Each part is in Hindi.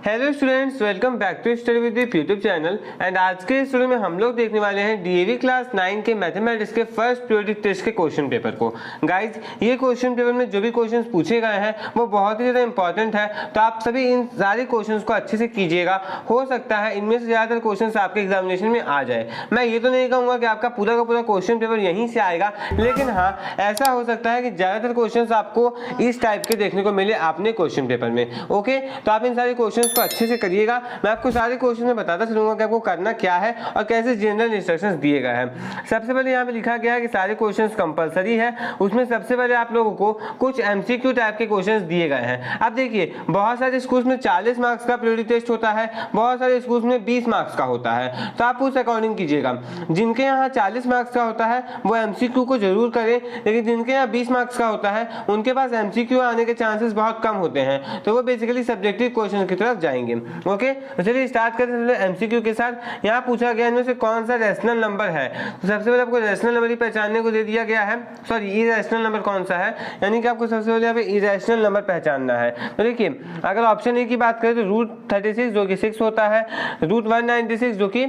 Hello students, welcome back to study with YouTube channel. And आज के इस वीडियो में हम लोग देखने वाले हैं डीएवी क्लास 9 के मैथमेटिक्स के फर्स्ट पीरियोडिक टेस्ट के क्वेश्चन पेपर को। गाइज, ये क्वेश्चन पेपर में जो भी क्वेश्चंस पूछे गए हैं वो बहुत ही ज़्यादा इंपॉर्टेंट है, तो आप सभी इन सारे क्वेश्चंस को अच्छे से कीजिएगा। हो सकता है इनमें से ज़्यादातर क्वेश्चंस आपके एग्जामिनेशन में आ जाए। मैं ये तो नहीं कहूँगा कि आपका पूरा का पूरा क्वेश्चन पेपर यहीं से आएगा, लेकिन हाँ, ऐसा हो सकता है कि ज़्यादातर क्वेश्चंस आपको इस टाइप के देखने को मिले अपने क्वेश्चन पेपर में। ओके, तो आप इन सारे क्वेश्चंस को अच्छे से करिएगा। मैं आपको सारे क्वेश्चन में बताता चलूंगा कि आपको करना क्या है और कैसे जनरल इंस्ट्रक्शंस दिए गए हैं। सबसे पहले यहाँ पे लिखा गया है कि सारे क्वेश्चंस कंपलसरी है। उसमें सबसे पहले आप लोगों को कुछ एमसीक्यू टाइप के क्वेश्चंस दिए गए हैं। अब देखिए, बहुत सारे स्कूल्स में 40 मार्क्स का पीरियोडिक टेस्ट होता है, बहुत सारे स्कूल्स में 20 मार्क्स का होता है, तो आप उस अकॉर्डिंग कीजिएगा। जिनके यहाँ 40 मार्क्स का होता है वो एमसीक्यू को जरूर करें, लेकिन जिनके यहाँ 20 मार्क्स का होता है उनके पास एमसीक्यू आने के चांसेस बहुत कम होते हैं, तो वो बेसिकली सब्जेक्टिव क्वेश्चन की तरफ जाएंगे। ओके, तो चलिए स्टार्ट करते हैं एमसीक्यू के साथ। यहाँ पूछा गया इनमें से कौन सा रैशनल नंबर है, तो सबसे पहले आपको रैशनल नंबर ही पहचानने को दे दिया गया है। सॉरी, इरैशनल नंबर कौन सा है, यानी कि आपको सबसे पहले यहाँ पे इरैशनल नंबर पहचानना है। तो देखिए, अगर ऑप्शन ए की बात करें तो √36 जो कि 6 होता है, √196 जो कि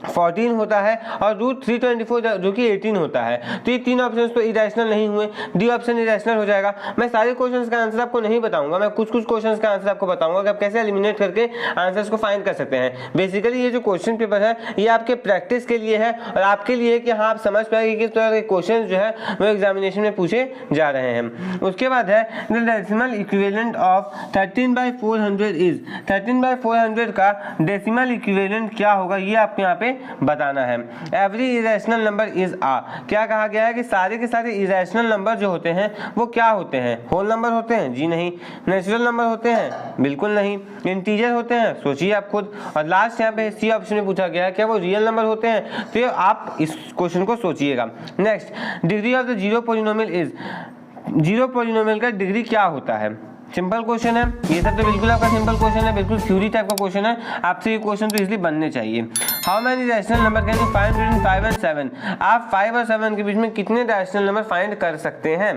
14 होता है, और √324 जो कि 18 होता है। तो ये तीन ऑप्शंस तो इरेशनल नहीं हुए, डी ऑप्शन इरेशनल हो जाएगा। मैं सारे क्वेश्चंस का आंसर आपको नहीं बताऊंगा, मैं कुछ क्वेश्चंस का आंसर आपको बताऊंगा कि आप कैसे एलिमिनेट करके आंसर्स को फाइंड कर सकते हैं। बेसिकली ये जो क्वेश्चन पेपर है ये आपके प्रैक्टिस के लिए है और आपके लिए कि हाँ, आप समझ पाएंगे कि किस तरह के क्वेश्चन जो है वो एग्जामिनेशन में पूछे जा रहे हैं। उसके बाद है the decimal equivalent of 13/400 is, 13/400 का डेसिमल इक्विवेलेंट क्या होगा ये आपको यहाँ पे बताना है। एवरी इरेशनल नंबर इज आ, क्या कहा गया है कि सारे के सारे इरेशनल नंबर जो होते हैं वो क्या होते हैं, होल नंबर होते हैं? जी नहीं। नेचुरल नंबर होते हैं? बिल्कुल नहीं। इंटीजर होते हैं? सोचिए आप खुद। और लास्ट यहाँ पे सी ऑप्शन में पूछा गया है क्या वो रियल नंबर होते हैं, तो ये आप इस क्वेश्चन को सोचिएगा। Next, degree of the zero polynomial is, zero polynomial का डिग्री क्या होता है? सिंपल क्वेश्चन है ये सब, तो बिल्कुल आपका सिंपल क्वेश्चन है, बिल्कुल थ्योरी टाइप का क्वेश्चन है, आपसे ये क्वेश्चन तो इसलिए बनने चाहिए। How many rational number can you find between 5 and 7, आप 5 और 7 के बीच में कितने रैशनल नंबर फाइंड कर सकते हैं?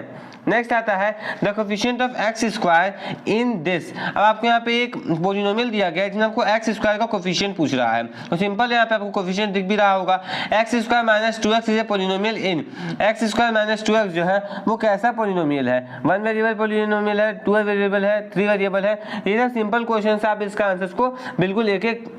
नेक्स्ट आता है the coefficient of x square in this. अब आपको यहाँ पे एक पॉलिनोमियल दिया गया है जिसमें आपको एक्स स्क्वायर का कोफिशिएंट पूछ रहा है, तो सिंपल है, यहाँ पे आपको कोफिशिएंट दिख भी रहा होगा। X square minus 2x is a polynomial in, x square minus 2x जो है वो कैसा पॉलिनोमियल है? 1 वेरिएबल पॉलिनोमियल है, 2 वेरिएबल है, 3 वेरिएबल है? ये सिंपल क्वेश्चन है, आप इसका आंसर को बिल्कुल एक एक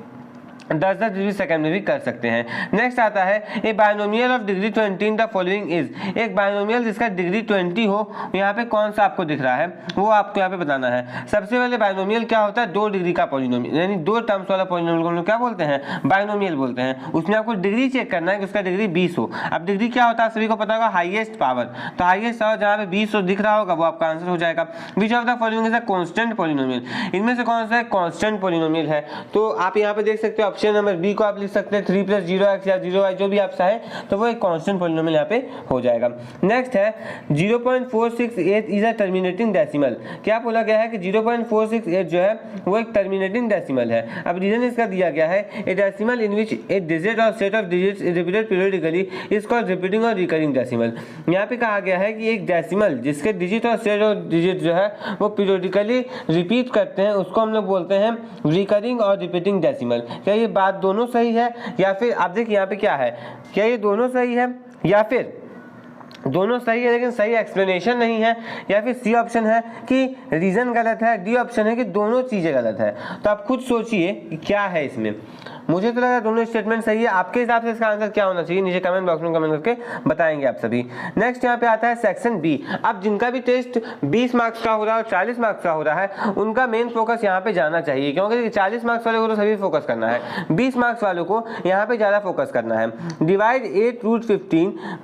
10-10 सेकंड में भी कर सकते हैं। नेक्स्ट आता है a binomial of degree 20 in the following is, एक बायनोमियल जिसका डिग्री 20 हो, यहाँ पे कौन सा आपको दिख रहा है वो आपको यहाँ पे बताना है। सबसे पहले बायनोमियल क्या होता है? 2 डिग्री का पॉलिनोमियल, यानी 2 टर्म्स वाला पॉलिनोमियल को हम लोग क्या बोलते हैं? बायनोमियल बोलते हैं। उसमें आपको डिग्री चेक करना है कि उसका डिग्री 20 हो। अब डिग्री क्या होता है सभी को पता होगा, हाईएस्ट पावर, तो हाईएस्ट पावर जहाँ पे 20 दिख रहा होगा वो आपका आंसर हो जाएगा। Which of the following is a constant polynomial, इनमें से कौन सा है कांस्टेंट पॉलिनोमियल है? तो आप यहाँ पे देख सकते हो ऑप्शन नंबर बी को आप लिख सकते हैं 3 + 0x या 0y, जो भी आप चाहें, तो वो एक कांस्टेंट पॉलिनोमियल यहाँ पे हो जाएगा। नेक्स्ट है 0.468 इज अ टर्मिनेटिंग डेसिमल, क्या बोला गया है कि 0.468 जो है वो एक टर्मिनेटिंग डेसिमल है। अब रीजन इसका दिया गया है a decimal in which a digit और set of digits is repeated periodically is called repeating और रिकरिंग डेसिमल। यहाँ पे कहा गया है कि एक डेसिमल जिसके डिजिट और सेट ऑफ डिजिट जो है वो पीरियडिकली रिपीट करते हैं उसको हम लोग बोलते हैं रिकरिंग और रिपीटिंग डेसिमल। क्या ये बात दोनों सही है या फिर आप देखिए यहाँ पे क्या है, क्या ये दोनों सही है या फिर दोनों सही है लेकिन सही एक्सप्लेनेशन नहीं है, या फिर सी ऑप्शन है कि रीजन गलत है, डी ऑप्शन है कि दोनों चीजें गलत है? तो आप खुद सोचिए कि क्या है इसमें। मुझे तो लगा दोनों स्टेटमेंट सही है, आपके हिसाब से इसका आंसर क्या होना चाहिए नीचे कमेंट बॉक्स में कमेंट करके बताएंगे आप सभी। नेक्स्ट यहाँ पे आता है सेक्शन बी। अब जिनका भी टेस्ट 20 मार्क्स का हो रहा है और 40 मार्क्स का हो रहा है उनका मेन फोकस यहाँ पे जाना चाहिए, क्योंकि 40 मार्क्स वाले को तो सभी फोकस करना है, 20 मार्क्स वालों को यहाँ पे ज्यादा फोकस करना है। डिवाइड 8√15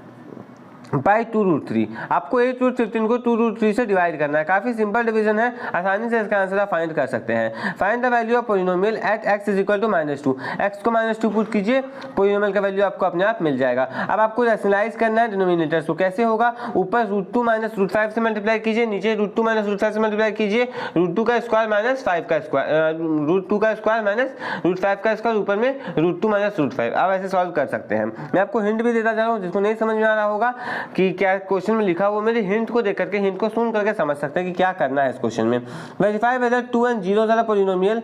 बाई 2√3, आपको 8√15 को 2√3 से डिवाइड करना है। काफी सिंपल डिवीजन है, आसानी से इसका आंसर आप फाइंड कर सकते हैं। Find the value of polynomial at x is equal to -2, x को -2 पुट कीजिए, पॉलिनोमियल का वैल्यू आपको अपने आप मिल जाएगा। अब आपको रैशनलाइज करना है डिनोमिनेटर्स को, कैसे होगा? ऊपर √2 - √5 से मल्टीप्लाई कीजिए, नीचे √2 - √5 से मल्टीप्लाई कीजिए, √2 का स्क्वायर माइनस 5 का स्क्वायर, √2 का स्क्वायर माइनस √5 का स्क्वायर, ऊपर में √2 - √5। आप ऐसे सॉल्व कर सकते हैं। मैं आपको हिंट भी देता जा रहा हूँ, जिसको नहीं समझ में आ रहा होगा कि क्या क्वेश्चन में लिखा वो मेरे हिंट को देख करके, हिंट को सुन करके समझ सकते हैं कि क्या करना है इस क्वेश्चन में। Verify whether 2 and 0 are polynomial,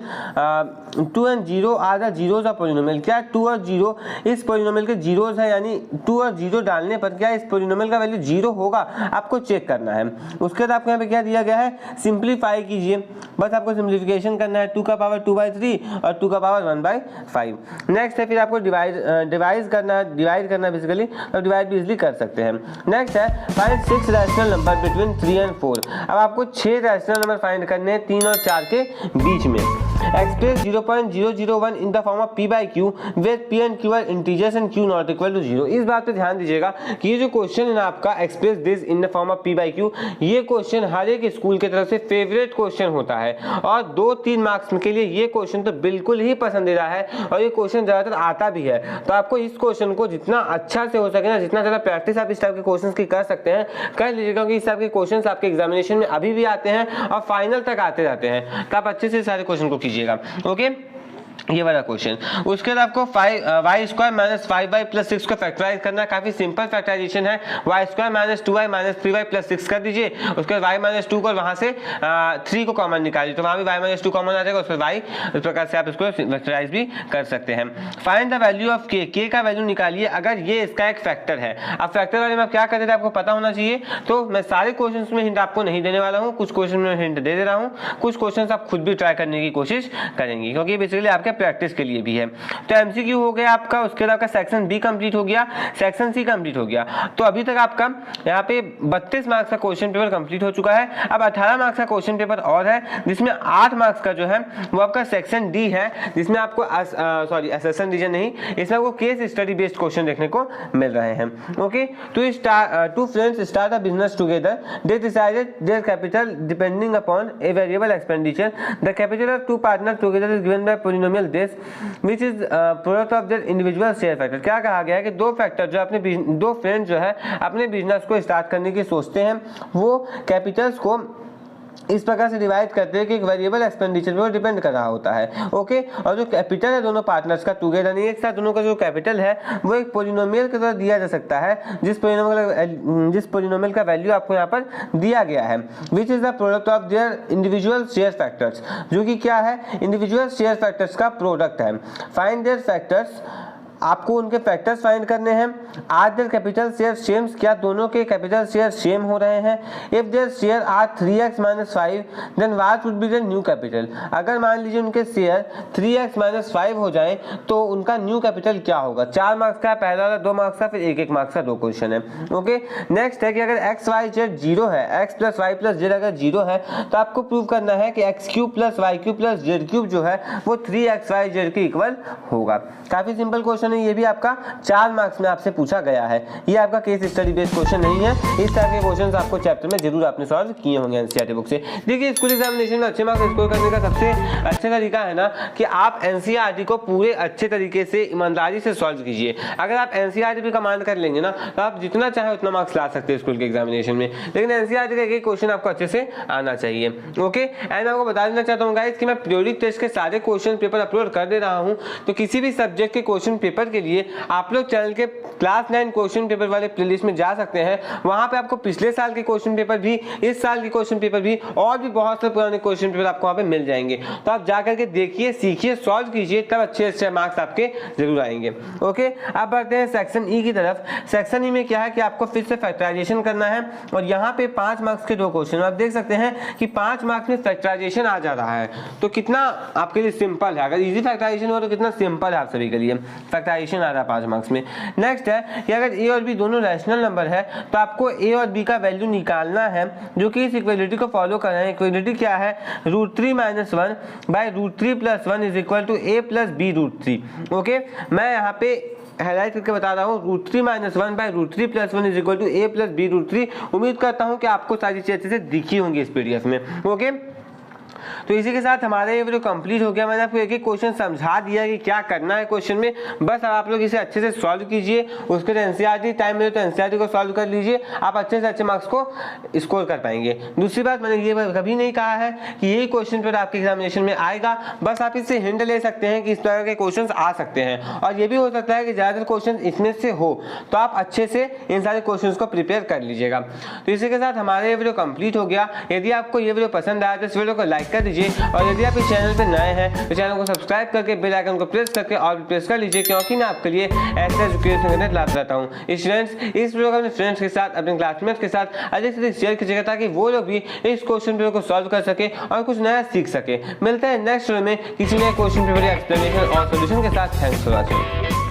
2 and 0 are the zeros of polynomial. क्या 2 और 0 इस पॉलिनोमियल के जीरोज है, यानी 2 और 0 डालने पर क्या इस पॉलिनोमियल का वैल्यू 0 होगा, आपको चेक करना है। उसके बाद आपको यहाँ पे क्या दिया गया है, सिंप्लीफाई कीजिए, बस आपको सिंप्लीफिकेशन करना है, 2 का पावर 2/3 और 2 का पावर 1/5। नेक्स्ट है फिर आपको डिवाइड करना है बेसिकली, तो डिवाइड भी इजीली कर सकते हैं। नेक्स्ट है find 6 rational number between 3 and 4। अब आपको 6 रैशनल नंबर फाइंड करने हैं 3 और 4 के बीच में। Express 0.001 in the form of p by q where p and q are integers and q not equal to 0। इस बात पे ध्यान दीजिएगा कि ये जो क्वेश्चन है ना आपका express this in the form of p by q, ये क्वेश्चन हर एक स्कूल की तरफ से फेवरेट क्वेश्चन होता है और 2-3 मार्क्स के लिए ये क्वेश्चन तो बिल्कुल ही पसंदीदा है और ये क्वेश्चन ज़्यादातर आता भी है। तो आपको इस क्वेश्चन को जितना अच्छा से हो सके ना, जितना ज़्यादा प्रैक्टिस आप इस टाइप के क्वेश्चन की कर सकते हैं कर लीजिएगा, क्योंकि इस टाइप के क्वेश्चन आपके एग्जामिनेशन में अभी भी आते हैं और फाइनल तक आते रहते हैं। तो आप अच्छे से सारे क्वेश्चन को कीजिएगा। ओके, ये वाला क्वेश्चन। उसके बाद आपको Y square minus 5y plus 6 को फैक्टराइज करना है। काफी सिंपल फैक्टराइजेशन है। Y square minus 2y minus 3y plus 6 कर दीजिए। उसके बाद वाई माइनस 2 को वहां से 3 को कॉमन निकालिए, तो वहां भी वाई माइनस 2 कॉमन आ जाएगा। उसके बाद वाई, इस प्रकार से आप इसको फैक्टराइज भी कर सकते हैं। फाइंड द वैल्यू ऑफ के का वैल्यू निकालिए अगर ये इसका एक फैक्टर है। अब फैक्टर वाले में आप क्या करते थे आपको पता होना चाहिए, तो मैं सारे क्वेश्चन में हिंट आपको नहीं देने वाला हूँ, कुछ क्वेश्चन में हिंट दे दे रहा हूँ, कुछ क्वेश्चन आप खुद भी ट्राई करने की कोशिश करेंगे, क्योंकि बेसिकली आपके प्रैक्टिस के लिए भी है। तो एमसीक्यू हो गया आपका, उसके बाद आपका सेक्शन बी कंप्लीट हो गया, सेक्शन सी कंप्लीट हो गया। तो अभी तक आपका यहाँ पे 32 मार्क्स का क्वेश्चन पेपर कंप्लीट हो चुका है। अब 18 मार्क्स का क्वेश्चन पेपर और है, जिसमें 8 मार्क्स का जो है वो आपका सेक्शन डी है, जिसमें आपको असेसन रीजन नहीं, इसमें आपको केस स्टडी बेस्ड क्वेश्चन देखने को मिल रहे हैं। Okay, two friends start a business together, they decided their capital depending upon a variable expenditure, the capital of two partner together is given by polynomial this which is product of their individual share factor। क्या कहा गया है कि दो फैक्टर जो अपने दो फ्रेंड्स जो है अपने बिजनेस को स्टार्ट करने की सोचते हैं, वो कैपिटल्स को इस प्रकार से डिवाइड करते हैं कि एक वेरिएबल एक्सपेंडिचर पर डिपेंड कर रहा होता है। ओके, और जो कैपिटल है दोनों पार्टनर्स का टुगेदर नहीं एक साथ, दोनों का जो कैपिटल है वो एक पॉलिनोमियल के द्वारा दिया जा सकता है, जिस पॉलिनोमियल का वैल्यू आपको यहाँ पर दिया गया है, which is the product of their individual share factors, जो कि क्या है, इंडिविजुअल शेयर फैक्टर्स का प्रोडक्ट है। फाइंड देयर फैक्टर्स, आपको उनके फैक्टर्स फाइंड करने हैं। Are their capital share same, क्या दोनों के कैपिटल शेयर सेम हो रहे हैं। If their share are 3x - 5 then what would be the new capital. अगर मान लीजिए उनके शेयर 3x - 5 हो जाएं तो उनका न्यू कैपिटल क्या होगा। 4 मार्क्स का पहला वाला, 2 मार्क्स का, फिर 1-1 मार्क्स का 2 क्वेश्चन है। ओके, नेक्स्ट है कि अगर x y z 0 है, x + y + z अगर 0 है तो आपको प्रूव करना है कि x³ + y³ + z³ जो है वो 3xyz के इक्वल होगा। काफी सिंपल क्वेश्चन, ये भी आपका 4 मार्क्स में आपसे पूछा गया है। ये आपका केस स्टडी बेस्ड क्वेश्चन नहीं है, इस टाइप के क्वेश्चंस आपको चैप्टर में जरूर आपने सॉल्व किए होंगे एनसीईआरटी बुक से। देखिए, स्कूल एग्जामिनेशन में अच्छे मार्क्स स्कोर करने का सबसे अच्छा तरीका है ना कि आप एनसीईआरटी को पूरे अच्छे तरीके से ईमानदारी से सॉल्व कीजिए। अगर आप एनसीईआरटी पे कमांड कर लेंगे ना तो आप जितना चाहे उतना मार्क्स ला सकते हैं स्कूल के एग्जामिनेशन में, लेकिन एनसीईआरटी का एक क्वेश्चन आपको अच्छे से आना चाहिए। ओके, एंड आपको बता देना चाहता हूँ गाइस कि मैं पीरियोडिक टेस्ट के सारे क्वेश्चन पेपर अपलोड कर दे रहा हूँ, तो किसी भी सब्जेक्ट के क्वेश्चन पेपर के लिए आप लोग चैनल के क्लास 9 क्वेश्चन पेपर वाले प्लेलिस्ट में जा सकते हैं। वहां पे आपको पिछले साल के क्वेश्चन पेपर भी, इस साल के क्वेश्चन पेपर भी और भी बहुत से पुराने क्वेश्चन पेपर आपको वहां पे मिल जाएंगे। तो आप जा करके देखिए, सीखिए, सॉल्व कीजिए, तब अच्छे मार्क्स आपके जरूर आएंगे। ओके, अब बढ़ते हैं सेक्शन ई की तरफ। सेक्शन ई में क्या है कि आपको फिर से फैक्टराइजेशन करना है और यहाँ पे 5 मार्क्स के 2 क्वेश्चन आप देख सकते हैं कि 5 मार्क्स में फैक्टराइजेशन आ जा रहा है, तो कितना आपके लिए सिंपल है। अगर इजी फैक्टराइजेशन हो तो कितना सिंपल है आप सभी के लिए, फैक्टराइजेशन आ रहा है 5 मार्क्स में। नेक्स्ट है कि अगर ए और बी दोनों रैशनल नंबर है तो आपको ए और बी का वैल्यू निकालना है, जो कि इस इक्वालिटी को फॉलो कर रहे हैं। इक्वालिटी क्या है, √3 - 1 / √3 + 1 = a + b √3। ओके, मैं यहाँ पे हाईलाइट करके बता रहा हूँ, √3 - 1 / √3 + 1 = a + b √3। उम्मीद करता हूँ कि आपको सारी चीजें अच्छे से दिखी होंगी इस पीडीएफ में। ओके, तो इसी के साथ हमारा ये वीडियो कंप्लीट हो गया। मैंने आपको एक एक क्वेश्चन समझा दिया कि क्या करना है क्वेश्चन में, बस अब आप लोग इसे अच्छे से सॉल्व कीजिए। उसके लिए एनसीईआरटी टाइम मिले तो एनसीईआरटी को सॉल्व कर लीजिए, आप अच्छे से अच्छे मार्क्स को स्कोर कर पाएंगे। दूसरी बात, मैंने ये कभी नहीं कहा है कि यही क्वेश्चन पेपर आपके एग्जामिनेशन में आएगा, बस आप इससे हिंट ले सकते हैं कि इस तरह के क्वेश्चन आ सकते हैं, और ये भी हो सकता है कि ज़्यादातर क्वेश्चन इसमें से हो, तो आप अच्छे से इन सारे क्वेश्चंस को प्रिपेयर कर लीजिएगा। तो इसी के साथ हमारा ये वीडियो कंप्लीट हो गया। यदि आपको ये वीडियो पसंद आया तो इस वीडियो को लाइक कर दीजिए, और यदि आप इस चैनल पर नए हैं तो चैनल को सब्सक्राइब करके बेल आइकन को प्रेस करके और प्रेस कर लीजिए, क्योंकि मैं आपके लिए ऐसे एजुकेशन कंटेंट लाता रहता हूँ। स्टूडेंट्स, इस वीडियो को अपने फ्रेंड्स के साथ, अपने क्लासमेट्स के साथ अधिक से अधिक शेयर कीजिएगा, ताकि वो लोग भी इस क्वेश्चन पेपर को सॉल्व कर सके और कुछ नया सीख सके। मिलते हैं नेक्स्ट वीडियो में किसी नए क्वेश्चन पेपर या एक्सप्लेनेशन और सॉल्यूशन के साथ। Thanks for watching.